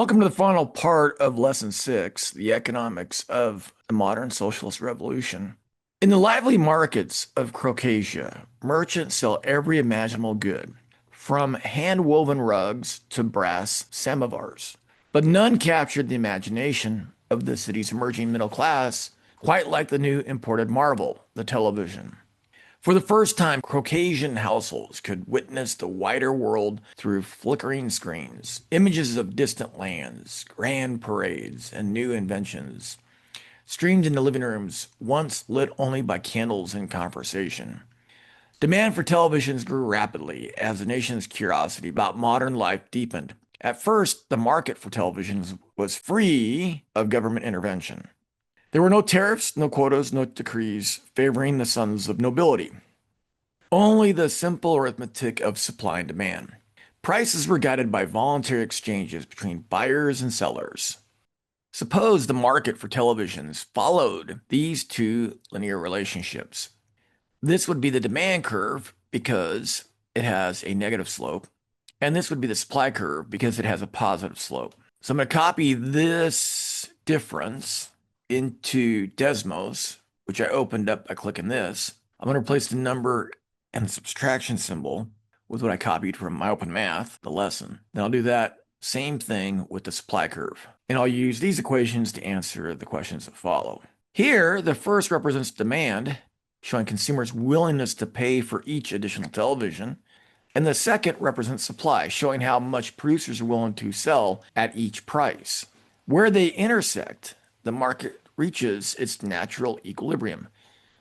Welcome to the final part of Lesson 6, the economics of the modern socialist revolution. In the lively markets of Caucasia, merchants sell every imaginable good, from hand-woven rugs to brass samovars. But none captured the imagination of the city's emerging middle class quite like the new imported marvel, the television. For the first time, Caucasian households could witness the wider world through flickering screens, images of distant lands, grand parades, and new inventions, streamed into living rooms once lit only by candles and conversation. Demand for televisions grew rapidly as the nation's curiosity about modern life deepened. At first, the market for televisions was free of government intervention. There were no tariffs, no quotas, no decrees favoring the sons of nobility. Only the simple arithmetic of supply and demand. Prices were guided by voluntary exchanges between buyers and sellers. Suppose the market for televisions followed these two linear relationships. This would be the demand curve because it has a negative slope, and this would be the supply curve because it has a positive slope. So I'm going to copy this difference into Desmos, which I opened up by clicking this. I'm going to replace the number and the subtraction symbol with what I copied from my open math, the lesson. Then I'll do that same thing with the supply curve. And I'll use these equations to answer the questions that follow. Here, the first represents demand, showing consumers' willingness to pay for each additional television. And the second represents supply, showing how much producers are willing to sell at each price. Where they intersect, the market reaches its natural equilibrium,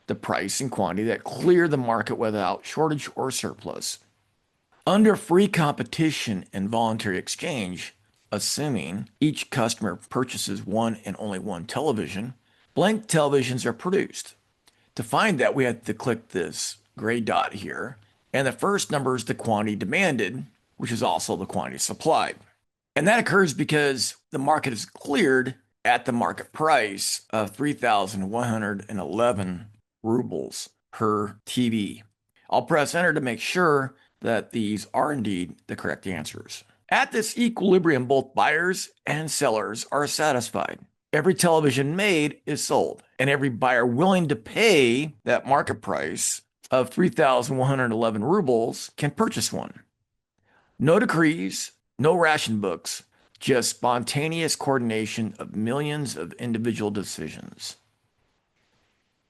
the price and quantity that clear the market without shortage or surplus. Under free competition and voluntary exchange, assuming each customer purchases one and only one television, blank televisions are produced. To find that, we have to click this gray dot here, and the first number is the quantity demanded, which is also the quantity supplied. And that occurs because the market is cleared at the market price of 3,111 rubles per TV. I'll press enter to make sure that these are indeed the correct answers. At this equilibrium, both buyers and sellers are satisfied. Every television made is sold, and every buyer willing to pay that market price of 3,111 rubles can purchase one. No decrees, no ration books, just spontaneous coordination of millions of individual decisions.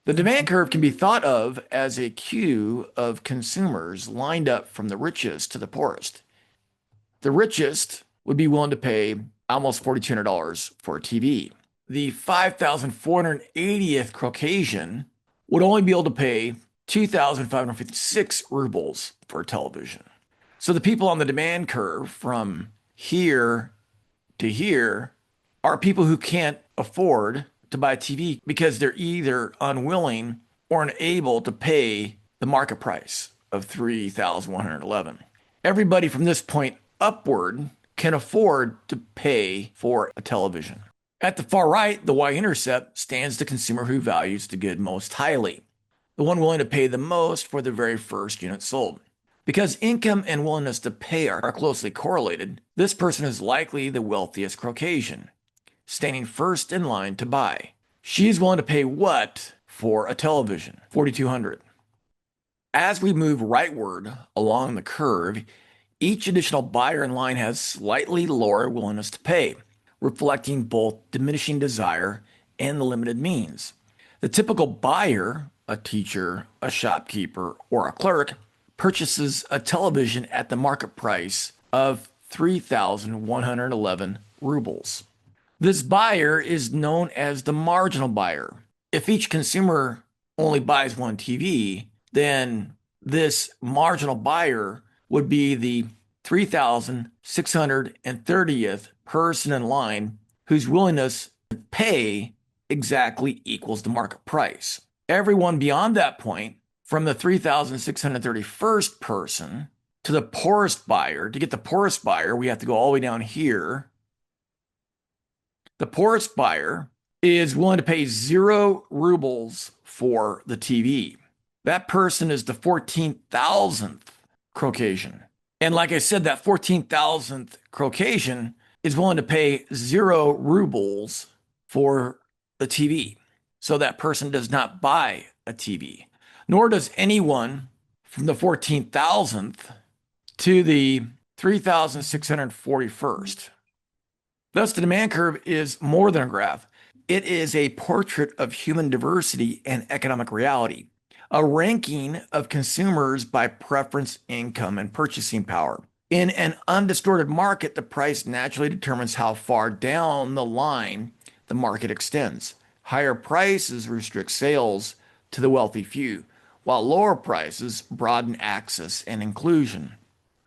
The demand curve can be thought of as a queue of consumers lined up from the richest to the poorest. The richest would be willing to pay almost $4,200 for a TV. The 5,480th Caucasian would only be able to pay 2,556 rubles for a television. So the people on the demand curve from here to here are people who can't afford to buy a TV because they're either unwilling or unable to pay the market price of 3,111. Everybody from this point upward can afford to pay for a television. At the far right, the y-intercept stands the consumer who values the good most highly, the one willing to pay the most for the very first unit sold. Because income and willingness to pay are closely correlated, this person is likely the wealthiest Caucasian, standing first in line to buy. She is willing to pay what for a television? $4,200. As we move rightward along the curve, each additional buyer in line has slightly lower willingness to pay, reflecting both diminishing desire and the limited means. The typical buyer, a teacher, a shopkeeper, or a clerk, purchases a television at the market price of 3,111 rubles. This buyer is known as the marginal buyer. If each consumer only buys one TV, then this marginal buyer would be the 3,630th person in line whose willingness to pay exactly equals the market price. Everyone beyond that point, from the 3,631st person to the poorest buyer, to get the poorest buyer, we have to go all the way down here. The poorest buyer is willing to pay 0 rubles for the TV. That person is the 14,000th Caucasian. And like I said, that 14,000th Caucasian is willing to pay 0 rubles for the TV. So that person does not buy a TV, nor does anyone from the 14,000th to the 3,641st. Thus, the demand curve is more than a graph. It is a portrait of human diversity and economic reality, a ranking of consumers by preference, income, and purchasing power. In an undistorted market, the price naturally determines how far down the line the market extends. Higher prices restrict sales to the wealthy few, while lower prices broaden access and inclusion.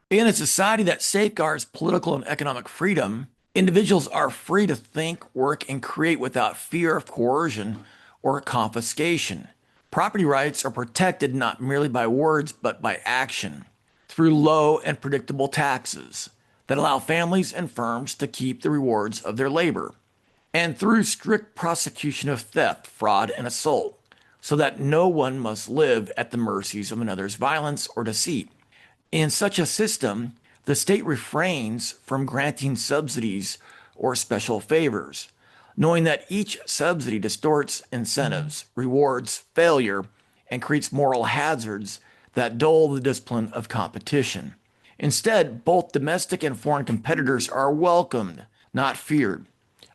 In a society that safeguards political and economic freedom, individuals are free to think, work, and create without fear of coercion or confiscation. Property rights are protected not merely by words but by action through low and predictable taxes that allow families and firms to keep the rewards of their labor, and through strict prosecution of theft, fraud, and assault, so that no one must live at the mercies of another's violence or deceit. In such a system, the state refrains from granting subsidies or special favors, knowing that each subsidy distorts incentives, rewards failure, and creates moral hazards that dull the discipline of competition. Instead, both domestic and foreign competitors are welcomed, not feared.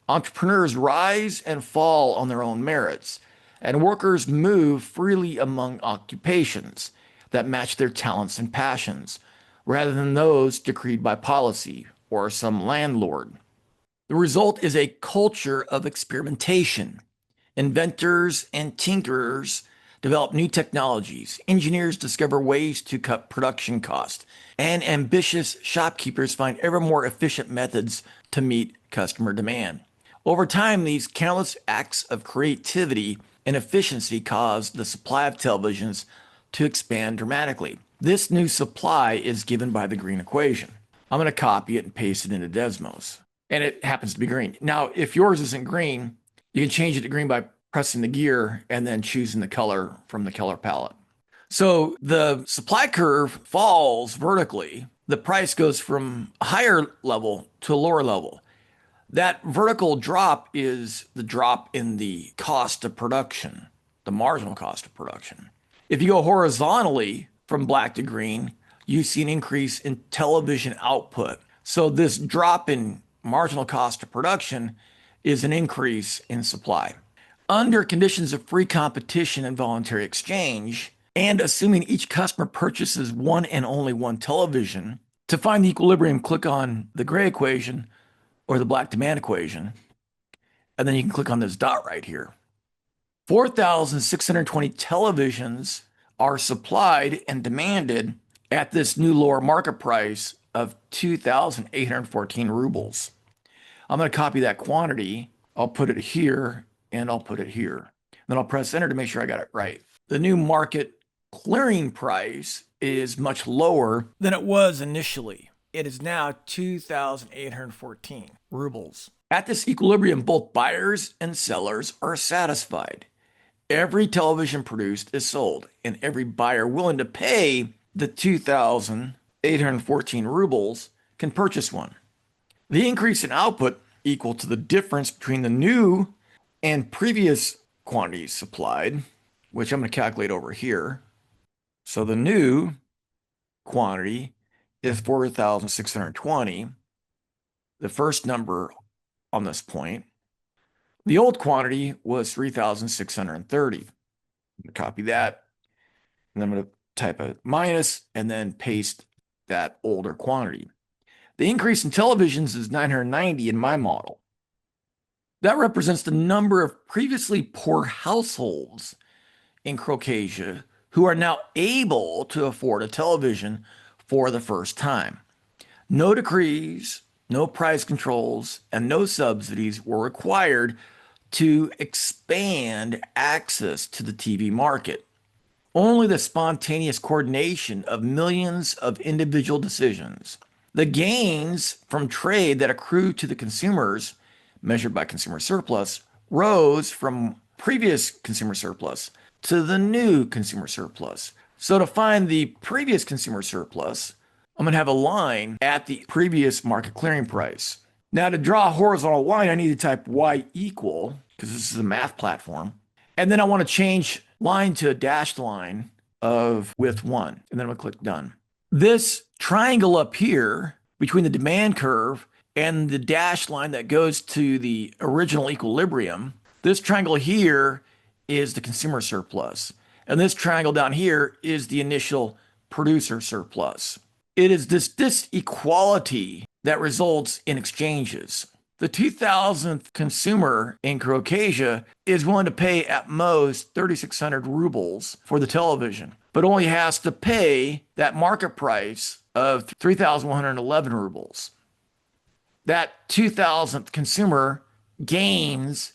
Entrepreneurs rise and fall on their own merits, and workers move freely among occupations that match their talents and passions, rather than those decreed by policy or some landlord. The result is a culture of experimentation. Inventors and tinkerers develop new technologies, engineers discover ways to cut production costs, and ambitious shopkeepers find ever more efficient methods to meet customer demand. Over time, these countless acts of creativity and efficiency cause the supply of televisions to expand dramatically. This new supply is given by the green equation. I'm going to copy it and paste it into Desmos. And it happens to be green. Now, if yours isn't green, you can change it to green by pressing the gear and then choosing the color from the color palette. So the supply curve falls vertically. The price goes from a higher level to a lower level. That vertical drop is the drop in the cost of production, the marginal cost of production. If you go horizontally from black to green, you see an increase in television output. So this drop in marginal cost of production is an increase in supply. Under conditions of free competition and voluntary exchange, and assuming each customer purchases one and only one television, to find the equilibrium, click on the gray equation or the black demand equation, and then you can click on this dot right here. 4,620 televisions are supplied and demanded at this new lower market price of 2,814 rubles. I'm going to copy that quantity. I'll put it here and I'll put it here. Then I'll press enter to make sure I got it right. The new market clearing price is much lower than it was initially. It is now 2,814 rubles. At this equilibrium, both buyers and sellers are satisfied. Every television produced is sold, and every buyer willing to pay the 2,814 rubles can purchase one. The increase in output equal to the difference between the new and previous quantities supplied, which I'm going to calculate over here. So the new quantity is 4,620, the first number on this point. The old quantity was 3,630. Copy that, and I'm going to type a minus and then paste that older quantity. The increase in televisions is 990 in my model. That represents the number of previously poor households in Caucasia who are now able to afford a television for the first time. No decrees, no price controls, and no subsidies were required to expand access to the TV market. Only the spontaneous coordination of millions of individual decisions, the gains from trade that accrue to the consumers, measured by consumer surplus, rose from previous consumer surplus to the new consumer surplus. So to find the previous consumer surplus, I'm going to have a line at the previous market clearing price. Now to draw a horizontal line, I need to type y equal, because this is a math platform. And then I want to change line to a dashed line of width 1. And then I'm going to click done. This triangle up here between the demand curve and the dashed line that goes to the original equilibrium, this triangle here is the consumer surplus. And this triangle down here is the initial producer surplus. It is this disequality that results in exchanges. The 2000th consumer in Caucasia is willing to pay at most 3,600 rubles for the television, but only has to pay that market price of 3,111 rubles. That 2000th consumer gains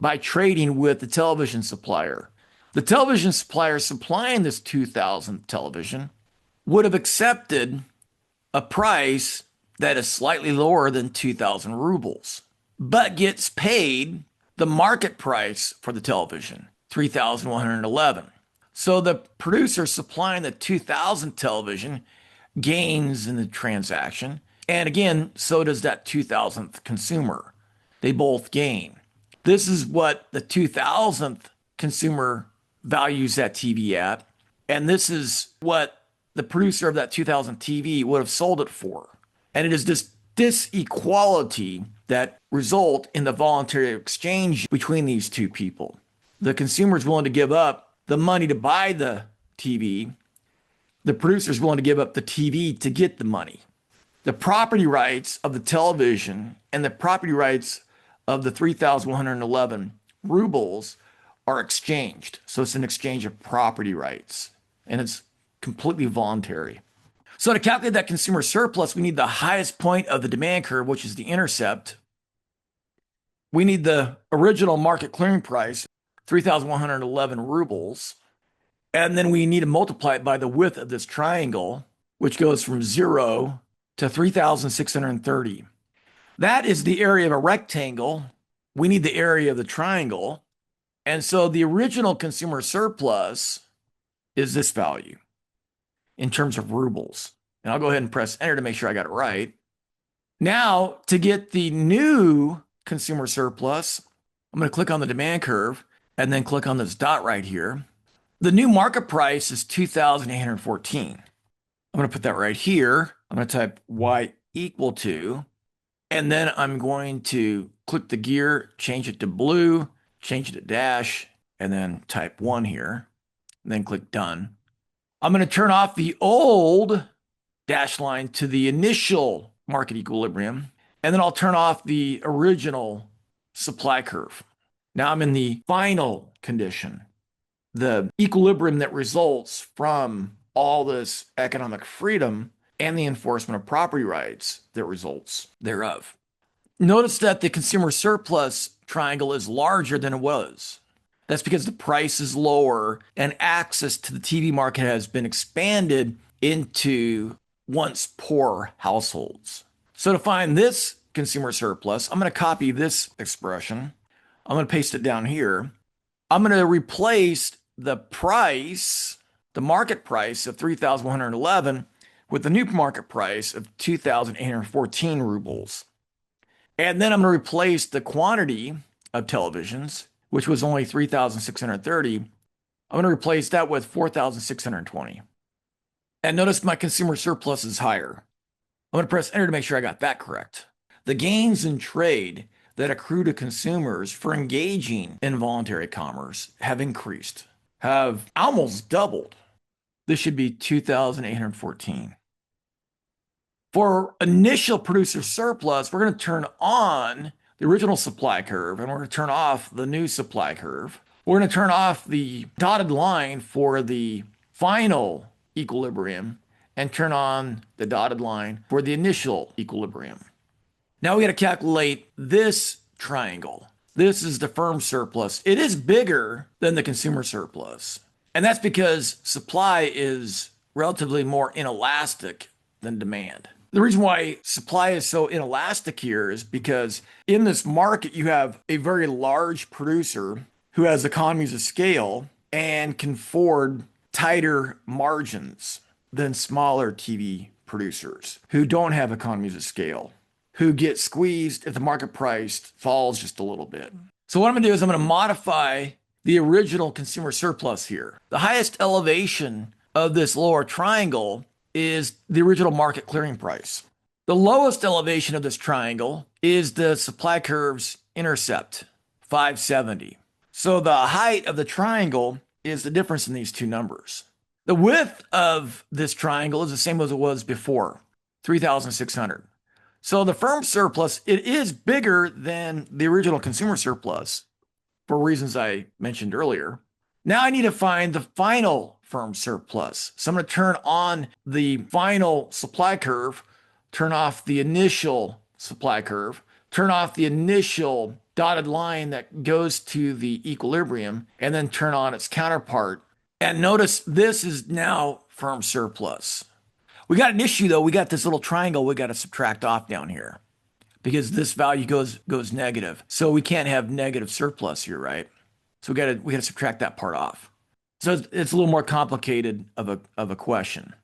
by trading with the television supplier. The television supplier supplying this 2000th television would have accepted a price that is slightly lower than 2,000 rubles, but gets paid the market price for the television, 3,111. So the producer supplying the 2,000 television gains in the transaction. And again, so does that 2000th consumer. They both gain. This is what the 2000th consumer values that TV at. And this is what the producer of that 2000 TV would have sold it for. And it is this disequality that result in the voluntary exchange between these two people. The consumer is willing to give up the money to buy the TV. The producer is willing to give up the TV to get the money. The property rights of the television and the property rights of the 3,111 rubles are exchanged. So it's an exchange of property rights, and it's completely voluntary. So to calculate that consumer surplus, we need the highest point of the demand curve, which is the intercept. We need the original market clearing price, 3,111 rubles. And then we need to multiply it by the width of this triangle, which goes from 0 to 3,630. That is the area of a rectangle. We need the area of the triangle. And so the original consumer surplus is this value in terms of rubles. And I'll go ahead and press enter to make sure I got it right. Now, to get the new consumer surplus, I'm going to click on the demand curve and then click on this dot right here. The new market price is 2,814. I'm going to put that right here. I'm going to type y equal to, and then I'm going to click the gear, change it to blue, change it to dash, and then type 1 here, and then click done. I'm going to turn off the old dash line to the initial market equilibrium, and then I'll turn off the original supply curve. Now I'm in the final condition, the equilibrium that results from all this economic freedom and the enforcement of property rights that results thereof. Notice that the consumer surplus triangle is larger than it was. That's because the price is lower and access to the TV market has been expanded into once poor households. So to find this consumer surplus, I'm going to copy this expression. I'm going to paste it down here. I'm going to replace the price, the market price of 3,111 with the new market price of 2,814 rubles. And then I'm going to replace the quantity of televisions, which was only 3,630. I'm going to replace that with 4,620. And notice my consumer surplus is higher. I'm going to press enter to make sure I got that correct. The gains in trade that accrue to consumers for engaging in voluntary commerce have increased, have almost doubled. This should be 2,814. For initial producer surplus, we're going to turn on the original supply curve and we're going to turn off the new supply curve. We're going to turn off the dotted line for the final equilibrium and turn on the dotted line for the initial equilibrium. Now we got to calculate this triangle. This is the firm surplus. It is bigger than the consumer surplus. And that's because supply is relatively more inelastic than demand. The reason why supply is so inelastic here is because in this market, you have a very large producer who has economies of scale and can afford tighter margins than smaller TV producers who don't have economies of scale. who get squeezed if the market price falls just a little bit. So what I'm going to do is I'm going to modify the original consumer surplus here. The highest elevation of this lower triangle is the original market clearing price. The lowest elevation of this triangle is the supply curve's intercept, 570. So the height of the triangle is the difference in these two numbers. The width of this triangle is the same as it was before, 3,600. So the firm surplus, it is bigger than the original consumer surplus for reasons I mentioned earlier. Now I need to find the final firm surplus. So I'm going to turn on the final supply curve, turn off the initial supply curve, turn off the initial dotted line that goes to the equilibrium, and then turn on its counterpart. And notice this is now firm surplus. We got an issue though. We got this little triangle we got to subtract off down here because this value goes negative. So we can't have negative surplus here, right? So we got to subtract that part off. So it's a little more complicated of a question.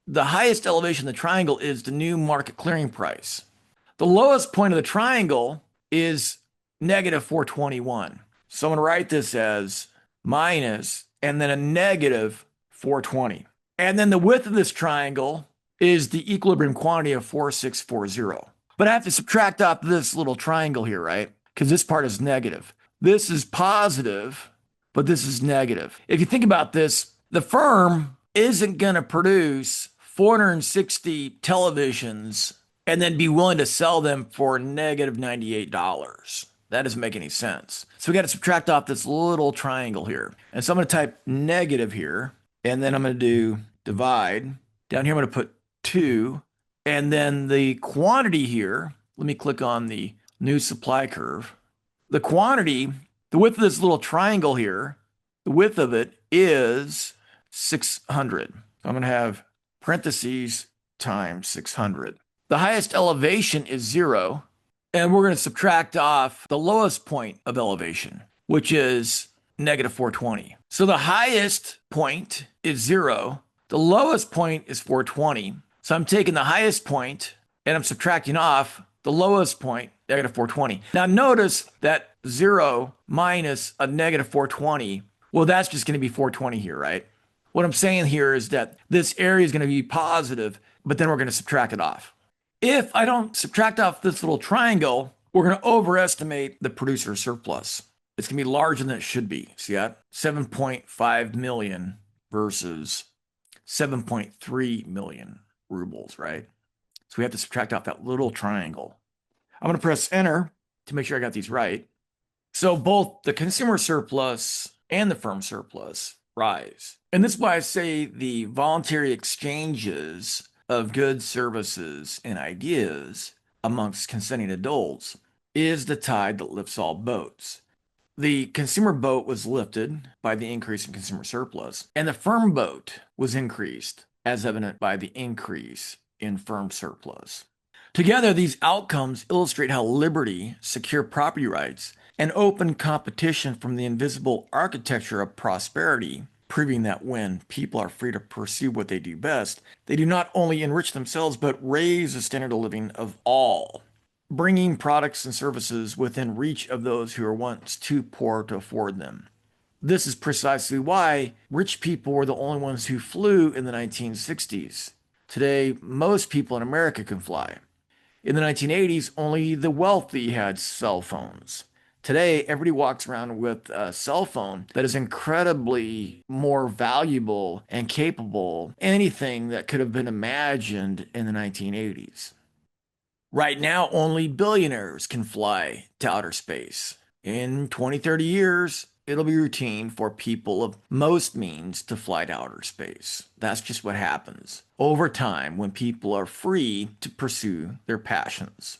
The highest elevation of the triangle is the new market clearing price. The lowest point of the triangle is negative 421. So I'm going to write this as minus and then a negative 420. And then the width of this triangle is the equilibrium quantity of 4640. But I have to subtract off this little triangle here, right? Because this part is negative. This is positive, but this is negative. If you think about this, the firm isn't going to produce 460 televisions and then be willing to sell them for negative $98. That doesn't make any sense. So we got to subtract off this little triangle here. And so I'm going to type negative here, and then I'm going to do divide. Down here, I'm going to put 2. And then the quantity here, let me click on the new supply curve. The quantity, the width of this little triangle here, the width of it is 600. So I'm going to have parentheses times 600. The highest elevation is 0. And we're going to subtract off the lowest point of elevation, which is negative 420. So the highest point is 0. The lowest point is 420. So I'm taking the highest point and I'm subtracting off the lowest point, negative 420. Now notice that 0 minus a negative 420, well, that's just going to be 420 here, right? What I'm saying here is that this area is going to be positive, but then we're going to subtract it off. If I don't subtract off this little triangle, we're going to overestimate the producer surplus. It's going to be larger than it should be. See that? 7.5 million versus 7.3 million rubles, right? So we have to subtract out that little triangle. I'm going to press enter to make sure I got these right. So both the consumer surplus and the firm surplus rise. And this is why I say the voluntary exchanges of goods, services, and ideas amongst consenting adults is the tide that lifts all boats. The consumer boat was lifted by the increase in consumer surplus, and the firm boat was increased, as evident by the increase in firm surplus. Together, these outcomes illustrate how liberty, secure property rights, and open competition from the invisible architecture of prosperity, proving that when people are free to pursue what they do best, they do not only enrich themselves, but raise the standard of living of all, bringing products and services within reach of those who were once too poor to afford them. This is precisely why rich people were the only ones who flew in the 1960s. Today, most people in America can fly. In the 1980s, only the wealthy had cell phones. Today, everybody walks around with a cell phone that is incredibly more valuable and capable than anything that could have been imagined in the 1980s. Right now, only billionaires can fly to outer space. In 20, 30 years, it'll be routine for people of most means to fly to outer space. That's just what happens over time when people are free to pursue their passions.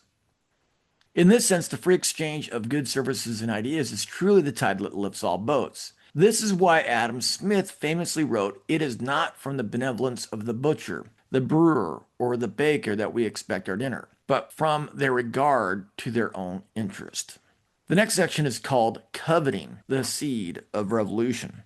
In this sense, the free exchange of goods, services, and ideas is truly the tide that lifts all boats. This is why Adam Smith famously wrote, "It is not from the benevolence of the butcher, the brewer, or the baker that we expect our dinner, but from their regard to their own interest." The next section is called Coveting, the Seed of Revolution.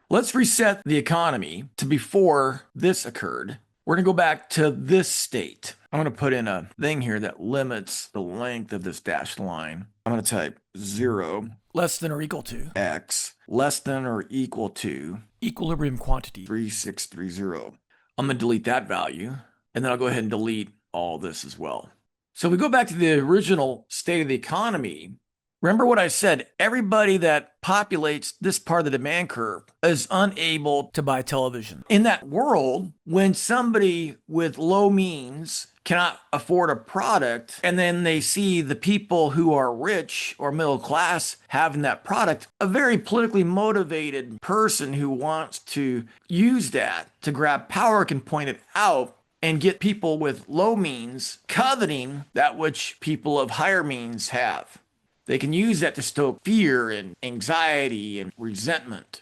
Let's reset the economy to before this occurred. We're going to go back to this state. I'm going to put in a thing here that limits the length of this dashed line. I'm going to type 0 less than or equal to x less than or equal to equilibrium quantity 3630. I'm going to delete that value, and then I'll go ahead and delete all this as well. So we go back to the original state of the economy. Remember what I said, everybody that populates this part of the demand curve is unable to buy television. in that world. When somebody with low means cannot afford a product, and then they see the people who are rich or middle class having that product, a very politically motivated person who wants to use that to grab power can point it out and get people with low means coveting that which people of higher means have. They can use that to stoke fear and anxiety and resentment.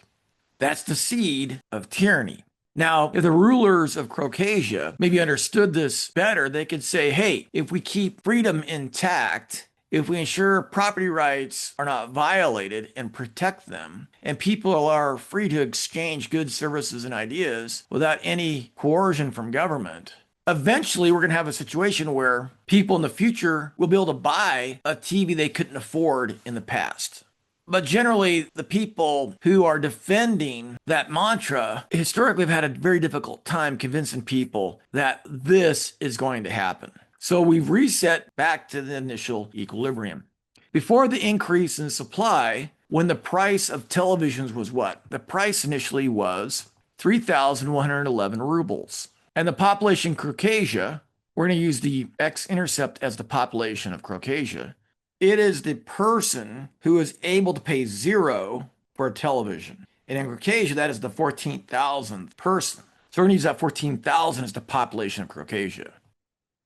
That's the seed of tyranny. Now, if the rulers of Caucasia maybe understood this better, they could say, hey, if we keep freedom intact, if we ensure property rights are not violated and protect them, and people are free to exchange goods, services, and ideas without any coercion from government, eventually we're going to have a situation where people in the future will be able to buy a TV they couldn't afford in the past. But generally, the people who are defending that mantra historically have had a very difficult time convincing people that this is going to happen. So we've reset back to the initial equilibrium. Before the increase in supply, when the price of televisions was what? The price initially was 3,111 rubles. And the population of Caucasia, we're going to use the x-intercept as the population of Caucasia. It is the person who is able to pay 0 for a television. And in Caucasia, that is the 14,000th person. So we're going to use that 14,000 as the population of Caucasia.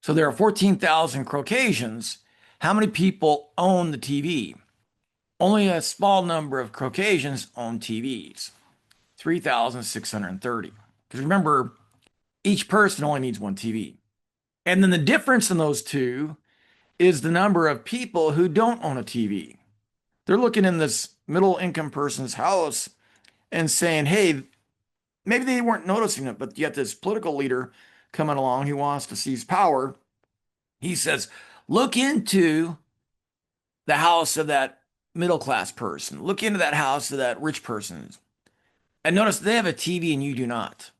So there are 14,000 Caucasians. How many people own the TV? Only a small number of Caucasians own TVs, 3,630. Because remember, each person only needs one TV. And then the difference in those two is the number of people who don't own a TV. They're looking in this middle income person's house and saying, hey, maybe they weren't noticing it, but yet this political leader coming along who wants to seize power, he says, look into the house of that middle class person. Look into that house of that rich person. And notice they have a TV and you do not.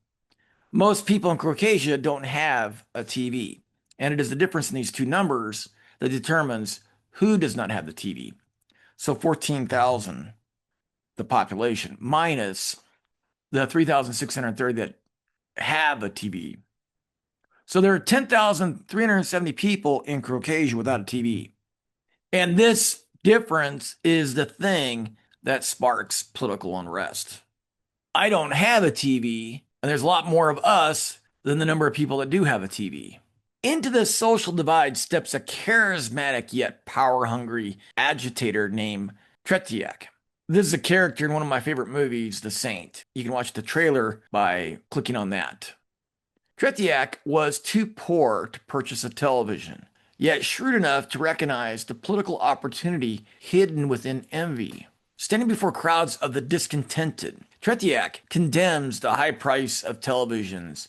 Most people in Caucasia don't have a TV. And it is the difference in these two numbers that determines who does not have the TV. So 14,000, the population, minus the 3,630 that have a TV. So there are 10,370 people in Caucasia without a TV. And this difference is the thing that sparks political unrest. I don't have a TV, and there's a lot more of us than the number of people that do have a TV. Into this social divide steps a charismatic yet power-hungry agitator named Tretiak. This is a character in one of my favorite movies, The Saint. You can watch the trailer by clicking on that. Tretiak was too poor to purchase a television, yet shrewd enough to recognize the political opportunity hidden within envy. Standing before crowds of the discontented, Tretiak condemns the high price of televisions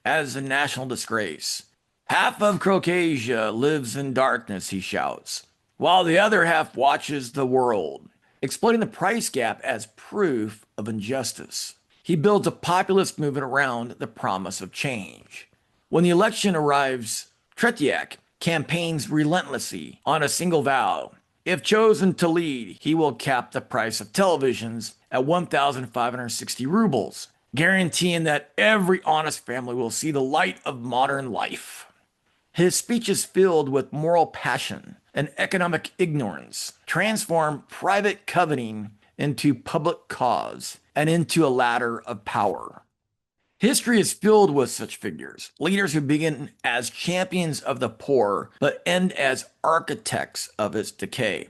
as a national disgrace. Half of Caucasia lives in darkness, he shouts, while the other half watches the world, exploiting the price gap as proof of injustice. He builds a populist movement around the promise of change. When the election arrives, Tretiak campaigns relentlessly on a single vow. If chosen to lead, he will cap the price of televisions at 1,560 rubles, guaranteeing that every honest family will see the light of modern life. His speech is filled with moral passion and economic ignorance, transform private coveting into public cause and into a ladder of power. History is filled with such figures, leaders who begin as champions of the poor, but end as architects of its decay.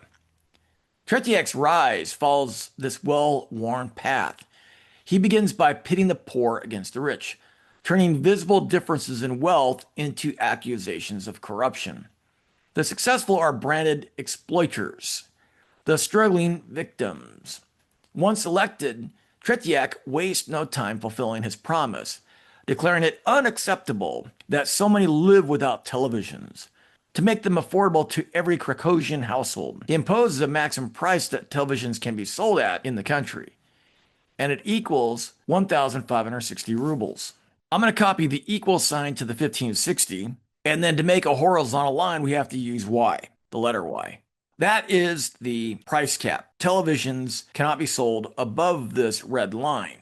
Tretiak's rise follows this well-worn path. He begins by pitting the poor against the rich, turning visible differences in wealth into accusations of corruption. The successful are branded exploiters, the struggling victims. Once elected, Tretiak wastes no time fulfilling his promise. declaring it unacceptable that so many live without televisions. To make them affordable to every Caucasian household, he imposes a maximum price that televisions can be sold at in the country, and it equals 1,560 rubles. I'm going to copy the equal sign to the 1560, and then to make a horizontal line, we have to use Y, the letter Y. That is the price cap. Televisions cannot be sold above this red line.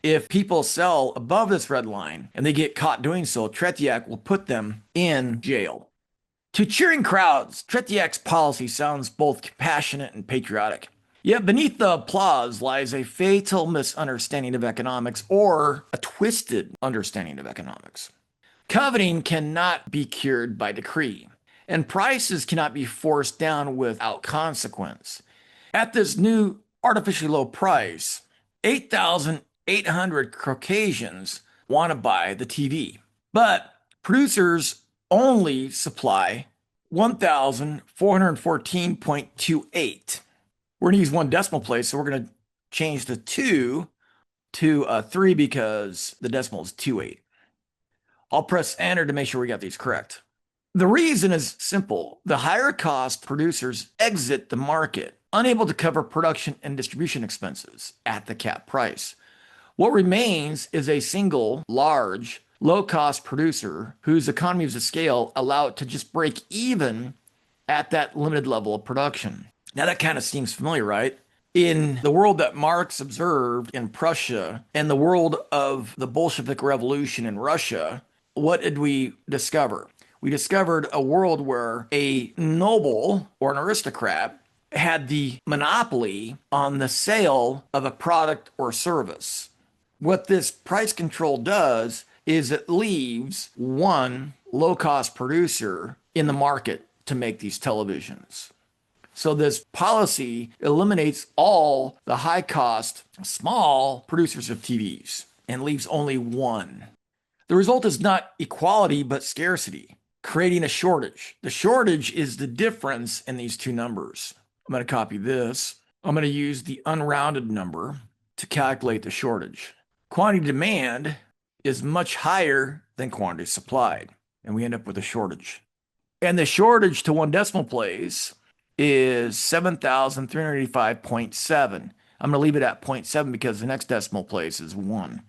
If people sell above this red line and they get caught doing so, Tretiak will put them in jail. To cheering crowds, Tretiak's policy sounds both compassionate and patriotic. Yet beneath the applause lies a fatal misunderstanding of economics, or a twisted understanding of economics. Coveting cannot be cured by decree, and prices cannot be forced down without consequence. At this new artificially low price, 8,800 Caucasians want to buy the TV, but producers only supply 1,414.28. We're going to use one decimal place, so we're going to change the 2 to a 3 because the decimal is 28. I'll press enter to make sure we got these correct. The reason is simple. The higher cost producers exit the market, unable to cover production and distribution expenses at the cap price. What remains is a single, large, low-cost producer whose economies of scale allow it to just break even at that limited level of production. Now that kind of seems familiar, right? In the world that Marx observed in Prussia and the world of the Bolshevik Revolution in Russia, what did we discover? We discovered a world where a noble or an aristocrat had the monopoly on the sale of a product or service. What this price control does is it leaves one low-cost producer in the market to make these televisions. So this policy eliminates all the high-cost, small producers of TVs and leaves only one. The result is not equality, but scarcity, creating a shortage. The shortage is the difference in these two numbers. I'm going to copy this. I'm going to use the unrounded number to calculate the shortage. Quantity demand is much higher than quantity supplied, and we end up with a shortage. And the shortage to one decimal place is 7,385.7. I'm going to leave it at 0.7 because the next decimal place is 1.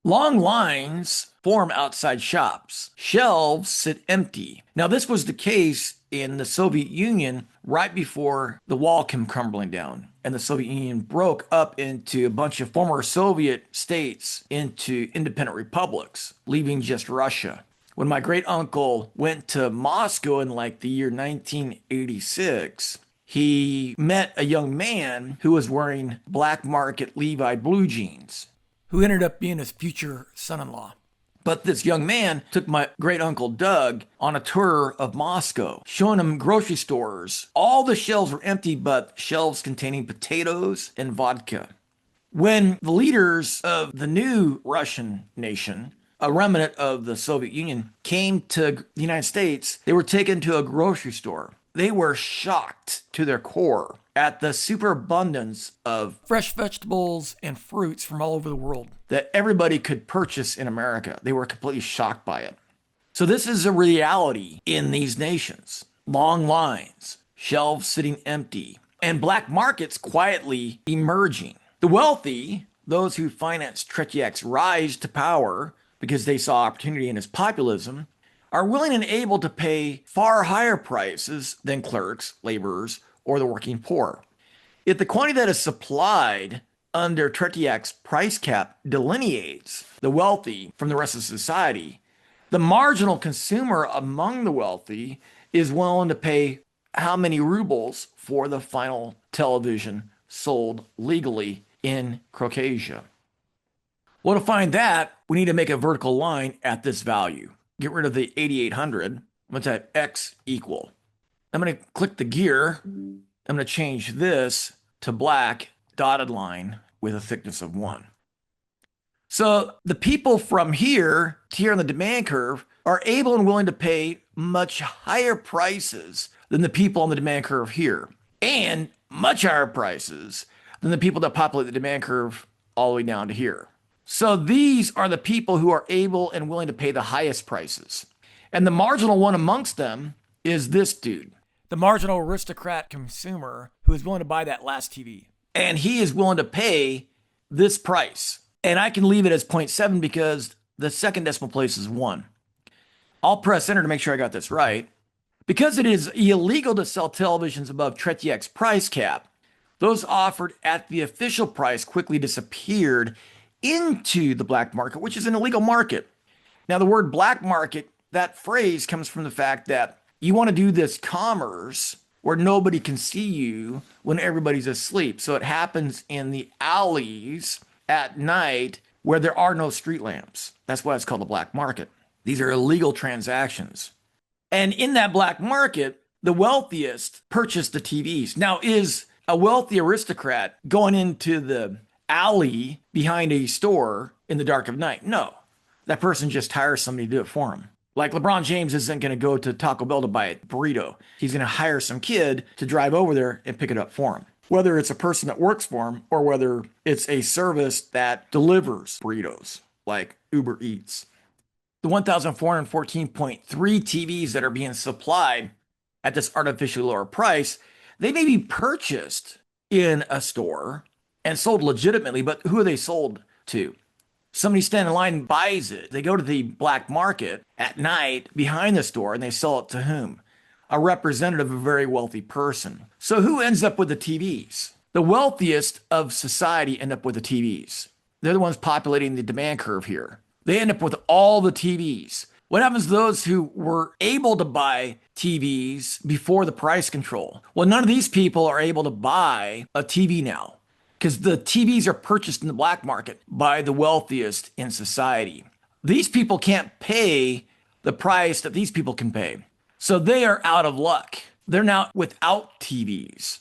Long lines form outside shops. Shelves sit empty. Now, this was the case in the Soviet Union right before the wall came crumbling down and the Soviet Union broke up into a bunch of former Soviet states into independent republics, leaving just Russia. When my great uncle went to Moscow in like the year 1986, he met a young man who was wearing black market Levi blue jeans. Who ended up being his future son-in-law. But this young man took my great uncle Doug on a tour of Moscow, showing him grocery stores. All the shelves were empty, but shelves containing potatoes and vodka. When the leaders of the new Russian nation, a remnant of the Soviet Union, came to the United States, they were taken to a grocery store. They were shocked to their core at the superabundance of Fresh vegetables and fruits from all over the world that everybody could purchase in America. They were completely shocked by it. So this is a reality in these nations. Long lines, shelves sitting empty, and black markets quietly emerging. The wealthy, those who financed Tretiak's rise to power because they saw opportunity in his populism, are willing and able to pay far higher prices than clerks, laborers, or the working poor. If the quantity that is supplied under Tretiak's price cap delineates the wealthy from the rest of society, the marginal consumer among the wealthy is willing to pay how many rubles for the final television sold legally in Caucasia. Well, to find that, we need to make a vertical line at this value. Get rid of the 8,800. I'm going to type X equal. I'm going to click the gear. I'm going to change this to black dotted line with a thickness of 1. So the people from here to here on the demand curve are able and willing to pay much higher prices than the people on the demand curve here, and much higher prices than the people that populate the demand curve all the way down to here. So these are the people who are able and willing to pay the highest prices. And the marginal one amongst them is this dude. The marginal aristocrat consumer who is willing to buy that last TV. And he is willing to pay this price. And I can leave it as zero point 0.7 because the second decimal place is 1. I'll press enter to make sure I got this right. Because it is illegal to sell televisions above Tretiak's price cap, those offered at the official price quickly disappeared into the black market, which is an illegal market. Now, the word black market, that phrase comes from the fact that you want to do this commerce where nobody can see you when everybody's asleep. So it happens in the alleys at night where there are no street lamps. That's why it's called a black market. These are illegal transactions. And in that black market, the wealthiest purchase the TVs. Now, is a wealthy aristocrat going into the alley behind a store in the dark of night? No. That person just hires somebody to do it for him. Like LeBron James isn't going to go to Taco Bell to buy a burrito. He's going to hire some kid to drive over there and pick it up for him. Whether it's a person that works for him or whether it's a service that delivers burritos like Uber Eats. The 1,414.3 TVs that are being supplied at this artificially lower price, they may be purchased in a store and sold legitimately, but who are they sold to? Somebody standing in line buys it. They go to the black market at night behind the store and they sell it to whom? A representative of a very wealthy person. So who ends up with the TVs? The wealthiest of society end up with the TVs. They're the ones populating the demand curve here. They end up with all the TVs. What happens to those who were able to buy TVs before the price control? Well, none of these people are able to buy a TV now because the TVs are purchased in the black market by the wealthiest in society. These people can't pay the price that these people can pay. So they are out of luck. They're now without TVs.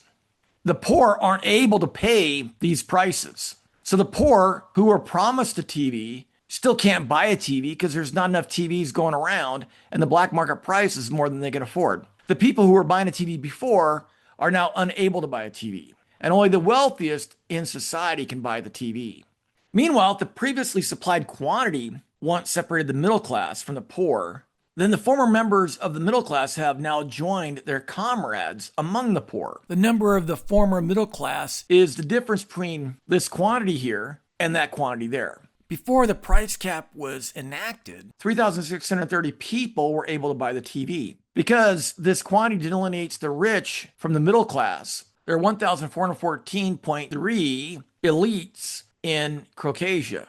The poor aren't able to pay these prices. So the poor who were promised a TV still can't buy a TV because there's not enough TVs going around and the black market price is more than they can afford. The people who were buying a TV before are now unable to buy a TV. And only the wealthiest in society can buy the TV. Meanwhile, the previously supplied quantity once separated the middle class from the poor. Then the former members of the middle class have now joined their comrades among the poor. The number of the former middle class Is the difference between this quantity here and that quantity there. before the price cap was enacted. 3,630 people were able to buy the TV. Because this quantity delineates the rich from the middle class, there are 1,414.3 elites in Caucasia.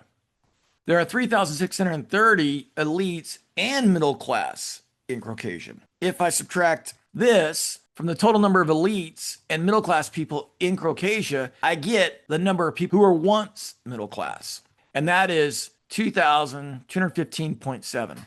There are 3,630 elites and middle class in Caucasia. If I subtract this from the total number of elites and middle class people in Caucasia, I get the number of people who were once middle class. And that is 2,215.7.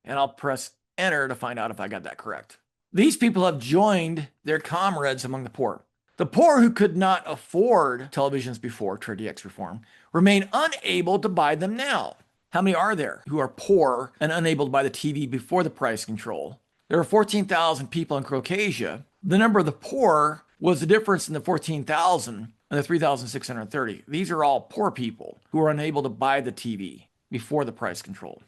And I'll press enter to find out if I got that correct. These people have joined their comrades among the poor. The poor who could not afford televisions before Tretiak's reform remain unable to buy them now. How many are there who are poor and unable to buy the TV before the price control? There are 14,000 people in Caucasia. The number of the poor was the difference in the 14,000 and the 3,630. These are all poor people who are unable to buy the TV before the price control.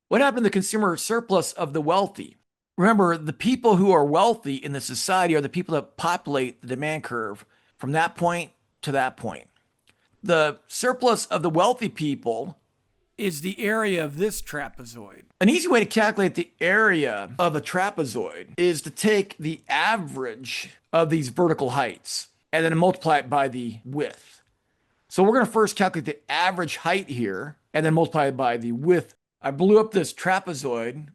What happened to the consumer surplus of the wealthy? Remember, the people who are wealthy in the society are the people that populate the demand curve from that point to that point. The surplus of the wealthy people Is the area of this trapezoid. An easy way to calculate the area of a trapezoid is to take the average of these vertical heights and then multiply it by the width. So we're going to first calculate the average height here and then multiply it by the width. I blew up this trapezoid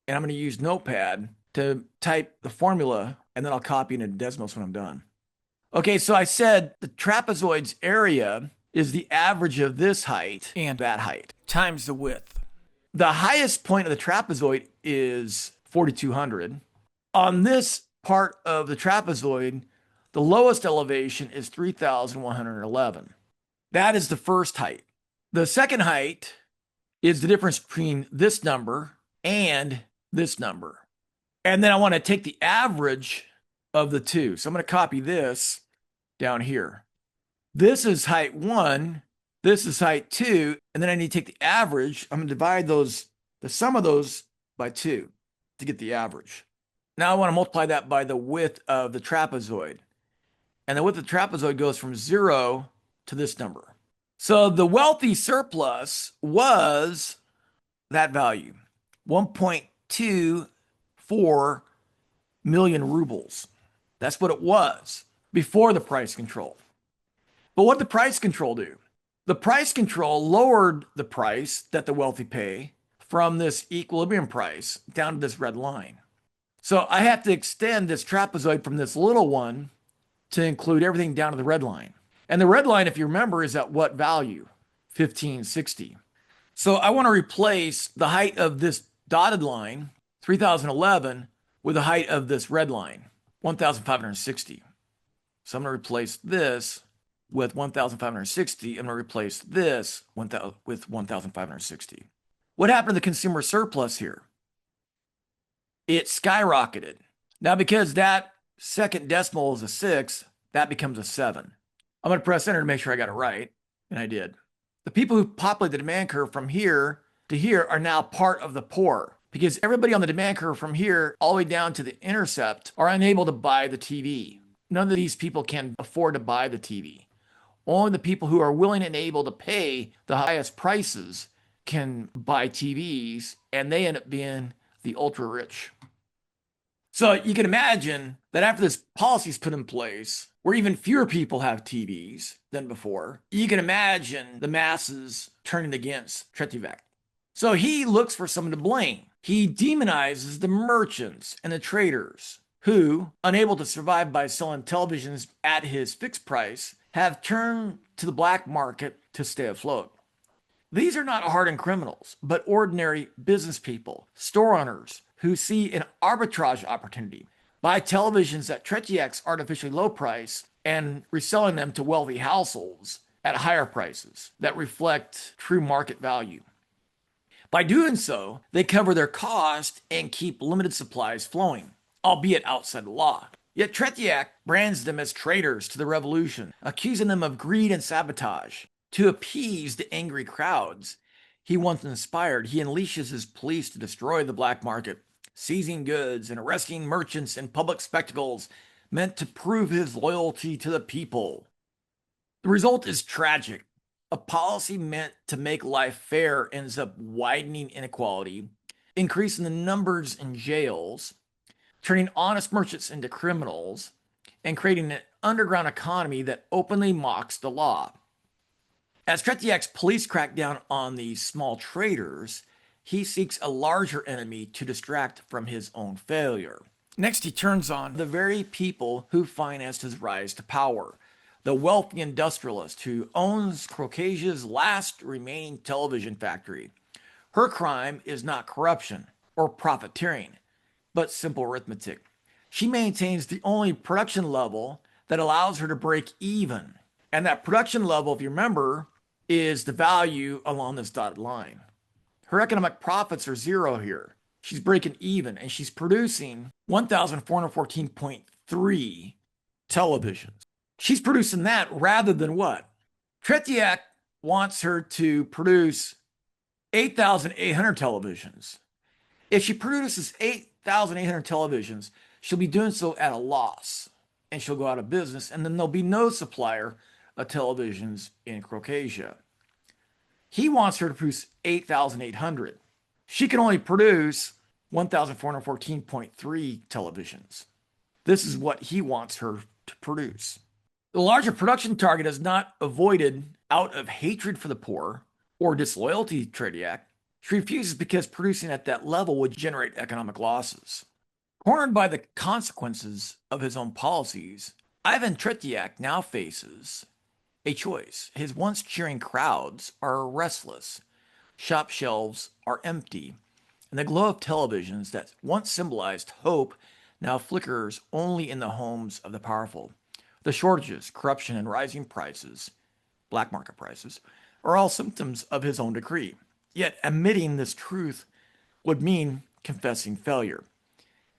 and I'm going to use Notepad to type the formula and then I'll copy it into Desmos when I'm done. Okay, so I said the trapezoid's area is the average of this height And that height. times the width. The highest point of the trapezoid is 4,200. On this part of the trapezoid, the lowest elevation is 3,111. That is the first height. The second height is the difference between this number and this number. And then I want to take the average of the two. So I'm going to copy this down here. This is height 1, This is height 2, and then I need to take the average. I'm going to divide the sum of those by 2 to get the average. Now I want to multiply that by the width of the trapezoid. And the width of the trapezoid goes from 0 to this number. So the wealthy surplus was that value, 1.24 million rubles. That's what it was before the price control. But what did the price control do? The price control lowered the price that the wealthy pay from this equilibrium price down to this red line. So I have to extend this trapezoid from this little one to include everything down to the red line. And the red line, if you remember, is at what value? 1560. So I want to replace the height of this dotted line, 3011, with the height of this red line, 1560. So I'm going to replace this with 1560. I'm going to replace this with 1560. What happened to the consumer surplus here? It skyrocketed. Now, because that second decimal is a 6, that becomes a 7. I'm going to press enter to make sure I got it right, and I did. The people who populate the demand curve from here to here are now part of the poor, because everybody on the demand curve from here all the way down to the intercept are unable to buy the TV. None of these people can afford to buy the TV. Only the people who are willing and able to pay the highest prices can buy TVs, and they end up being the ultra rich. So you can imagine that after this policy is put in place, where even fewer people have TVs than before, you can imagine the masses turning against Tretiak. So he looks for someone to blame. He demonizes the merchants and the traders who, unable to survive by selling televisions at his fixed price, have turned to the black market to stay afloat. These are not hardened criminals, but ordinary business people, store owners who see an arbitrage opportunity, buy televisions at Tretiak's artificially low price and reselling them to wealthy households at higher prices that reflect true market value. By doing so, they cover their cost and keep limited supplies flowing, albeit outside the law. Yet Tretiak brands them as traitors to the revolution, accusing them of greed and sabotage. To appease the angry crowds he once inspired, he unleashes his police to destroy the black market, seizing goods and arresting merchants in public spectacles meant to prove his loyalty to the people. The result is tragic. A policy meant to make life fair ends up widening inequality, increasing the numbers in jails, turning honest merchants into criminals, and creating an underground economy that openly mocks the law. As Tretiak's police crack down on these small traders, he seeks a larger enemy to distract from his own failure. Next, he turns on The very people who financed his rise to power. The wealthy industrialist who owns Caucasia's last remaining television factory. Her crime is not corruption or profiteering, but simple arithmetic. She maintains the only production level that allows her to break even. And that production level, if you remember, is the value along this dotted line. Her economic profits are 0 here. She's breaking even, and she's producing 1,414.3 televisions. She's producing that rather than what? Tretiak wants her to produce 8,800 televisions. If she produces 8,800 televisions, she'll be doing so at a loss, and she'll go out of business, and then there'll be no supplier of televisions in Caucasia. He wants her to produce 8,800. She can only produce 1,414.3 televisions. This is what he wants her to produce. The larger production target is not avoided out of hatred for the poor or disloyalty to Tretiak. She refuses because producing at that level would generate economic losses. Cornered by the consequences of his own policies, Ivan Tretiak now faces a choice. His once cheering crowds are restless. Shop shelves are empty, and the glow of televisions that once symbolized hope now flickers only in the homes of the powerful. The shortages, corruption, and rising prices, black market prices, are all symptoms of his own decree. Yet admitting this truth would mean confessing failure.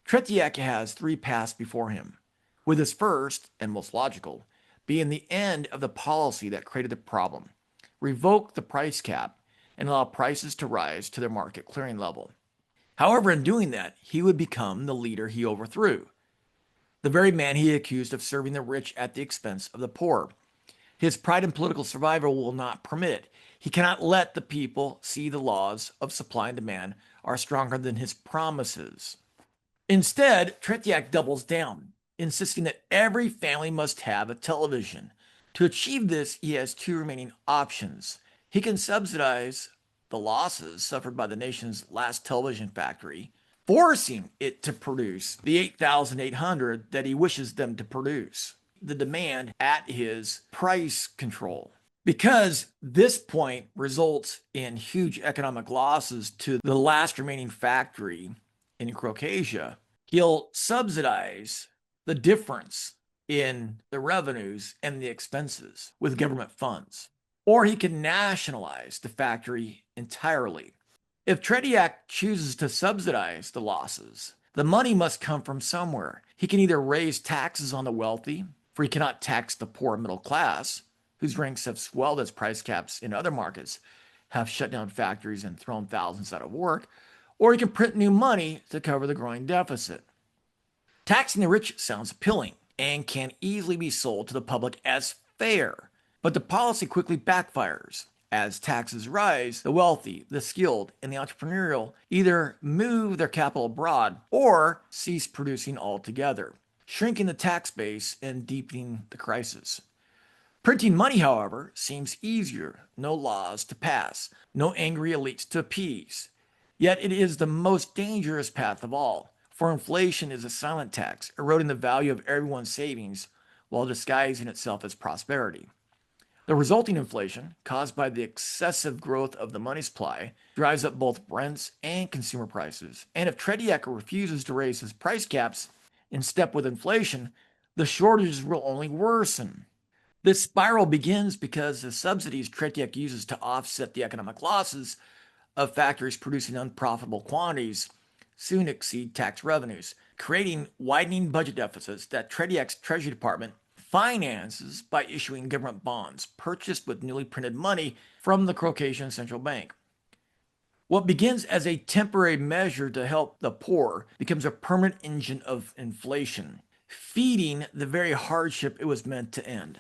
Tretiak has 3 paths before him, with his first and most logical being the end of the policy that created the problem. revoke the price cap, and allow prices to rise to their market clearing level. However, in doing that, he would become the leader he overthrew, the very man he accused of serving the rich at the expense of the poor. His pride in political survival will not permit. He cannot let the people see the laws of supply and demand are stronger than his promises. Instead, Tretiak doubles down, insisting that every family must have a television. To achieve this, he has two remaining options. He can subsidize the losses suffered by the nation's last television factory, forcing it to produce the 8,800 that he wishes them to produce. The demand at his price control. Because this point results in huge economic losses to the last remaining factory in Caucasia, he'll subsidize the difference in the revenues and the expenses with government funds. Or he can nationalize the factory entirely. If Tretiak chooses to subsidize the losses, the money must come from somewhere. He can either raise taxes on the wealthy, for he cannot tax the poor middle class, whose ranks have swelled as price caps in other markets have shut down factories and thrown thousands out of work, or he can print new money to cover the growing deficit. Taxing the rich sounds appealing and can easily be sold to the public as fair, but the policy quickly backfires. As taxes rise, the wealthy, the skilled, and the entrepreneurial either move their capital abroad or cease producing altogether, shrinking the tax base and deepening the crisis. Printing money, however, seems easier. No laws to pass, no angry elites to appease. Yet it is the most dangerous path of all, for inflation is a silent tax, eroding the value of everyone's savings while disguising itself as prosperity. The resulting inflation, caused by the excessive growth of the money supply, drives up both rents and consumer prices. And if Tretiak refuses to raise his price caps in step with inflation, the shortages will only worsen. This spiral begins because the subsidies Tretiak uses to offset the economic losses of factories producing unprofitable quantities soon exceed tax revenues, creating widening budget deficits that Tretiak's Treasury Department finances by issuing government bonds purchased with newly printed money from the Caucasian Central Bank. What begins as a temporary measure to help the poor becomes a permanent engine of inflation, feeding the very hardship it was meant to end.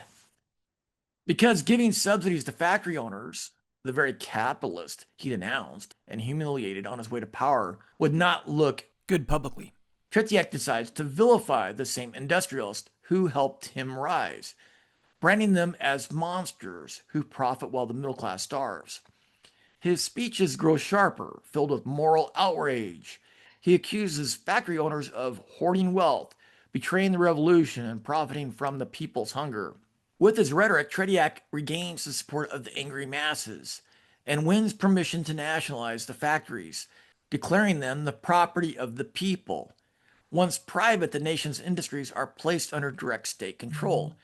Because giving subsidies to factory owners, the very capitalist he denounced and humiliated on his way to power, would not look good publicly. Tretiak decides to vilify the same industrialists who helped him rise, branding them as monsters who profit while the middle class starves. His speeches grow sharper, filled with moral outrage. He accuses factory owners of hoarding wealth, betraying the revolution, and profiting from the people's hunger. With his rhetoric, Tretiak regains the support of the angry masses and wins permission to nationalize the factories, declaring them the property of the people. Once private, the nation's industries are placed under direct state control,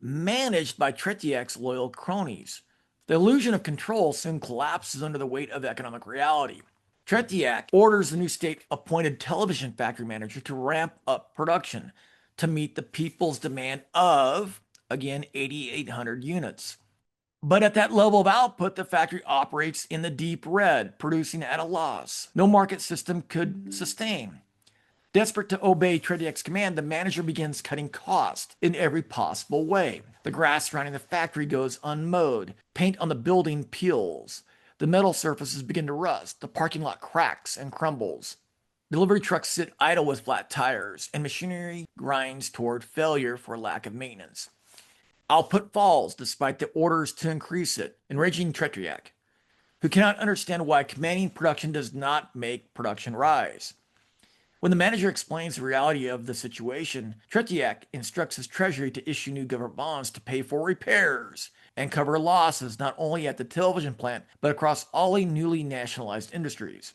managed by Tretiak's loyal cronies. The illusion of control soon collapses under the weight of economic reality. Tretiak orders the new state-appointed television factory manager to ramp up production to meet the people's demand of, again, 8,800 units. But at that level of output, the factory operates in the deep red, producing at a loss. No market system could sustain. Desperate to obey Tretiak's command, the manager begins cutting costs in every possible way. The grass surrounding the factory goes unmowed. Paint on the building peels. The metal surfaces begin to rust. The parking lot cracks and crumbles. Delivery trucks sit idle with flat tires, and machinery grinds toward failure for lack of maintenance. Output falls despite the orders to increase it, enraging Tretiak, who cannot understand why commanding production does not make production rise. When the manager explains the reality of the situation, Tretiak instructs his treasury to issue new government bonds to pay for repairs and cover losses not only at the television plant, but across all newly nationalized industries.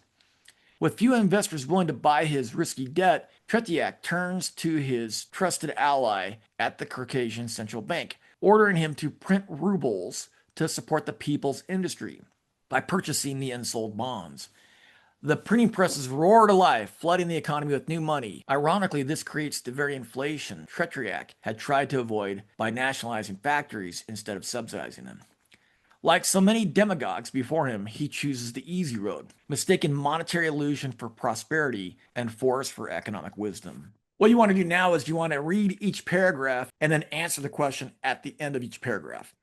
With few investors willing to buy his risky debt, Tretiak turns to his trusted ally at the Caucasian Central Bank, ordering him to print rubles to support the people's industry by purchasing the unsold bonds. The printing presses roar to life, flooding the economy with new money. Ironically, this creates the very inflation Tretiak had tried to avoid by nationalizing factories instead of subsidizing them. Like so many demagogues before him, he chooses the easy road, mistaking monetary illusion for prosperity and force for economic wisdom. What you want to do now is you want to read each paragraph and then answer the question at the end of each paragraph.